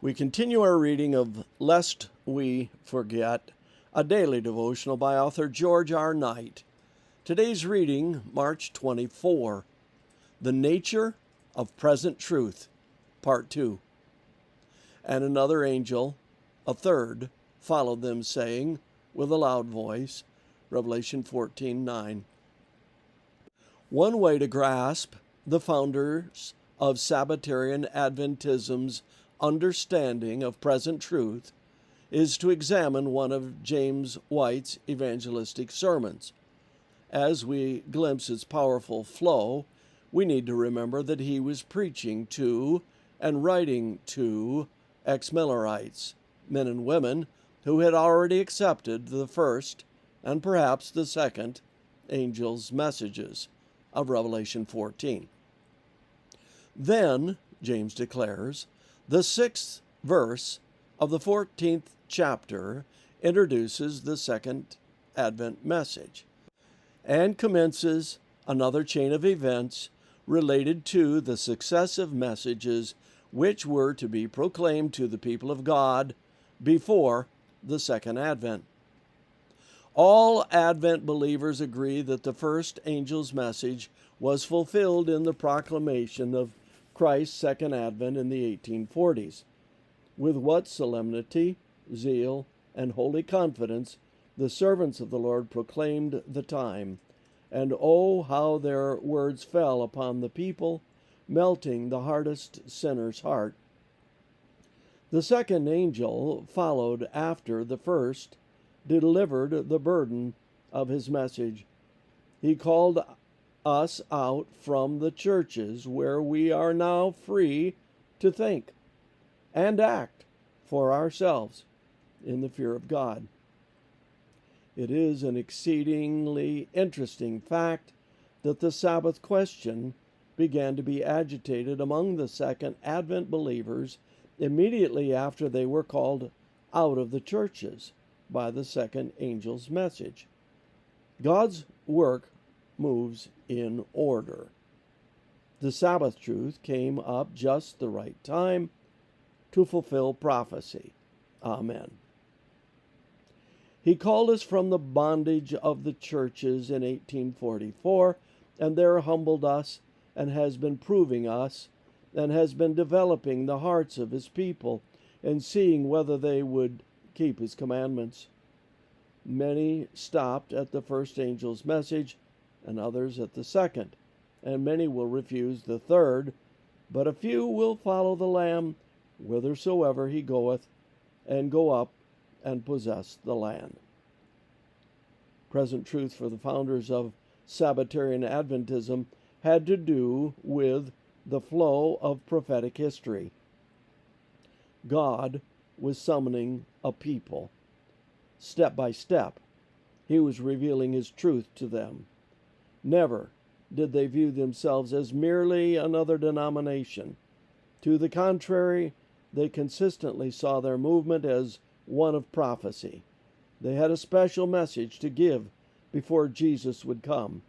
We continue our reading of Lest We Forget, a daily devotional by author George R. Knight. Today's reading, March 24, The Nature of Present Truth, Part 2. And another angel, a third, followed them, saying with a loud voice, Revelation 14:9. One way to grasp the founders of Sabbatarian Adventism's understanding of present truth is to examine one of James White's evangelistic sermons. As we glimpse its powerful flow, we need to remember that he was preaching to and writing to ex-Millerites, men and women who had already accepted the first and perhaps the second angel's messages of Revelation 14. Then, James declares, the 6th verse of the 14th chapter introduces the second Advent message and commences another chain of events related to the successive messages which were to be proclaimed to the people of God before the second Advent. All Advent believers agree that the first angel's message was fulfilled in the proclamation of Christ's second advent in the 1840s. With what solemnity, zeal, and holy confidence the servants of the Lord proclaimed the time, and oh, how their words fell upon the people, melting the hardest sinner's heart. The second angel followed after the first, delivered the burden of his message. He called us out from the churches where we are now free to think and act for ourselves in the fear of God. It is an exceedingly interesting fact that the Sabbath question began to be agitated among the second Advent believers immediately after they were called out of the churches by the second angel's message. God's work moves in order. The Sabbath truth came up just the right time to fulfill prophecy. Amen. He called us from the bondage of the churches in 1844, and there humbled us, and has been proving us, and has been developing the hearts of his people, and seeing whether they would keep his commandments. Many stopped at the first angel's message, and others at the second, and many will refuse the third, but a few will follow the Lamb whithersoever he goeth, and go up and possess the land. Present truth for the founders of Sabbatarian Adventism had to do with the flow of prophetic history. God was summoning a people. Step by step, he was revealing his truth to them. Never did they view themselves as merely another denomination. To the contrary, they consistently saw their movement as one of prophecy. They had a special message to give before Jesus would come,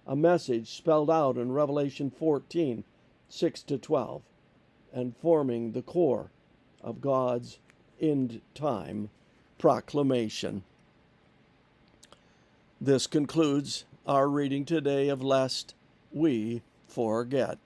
a message spelled out in Revelation 14, 6-12, and forming the core of God's end-time proclamation. This concludes our reading today of Lest We Forget.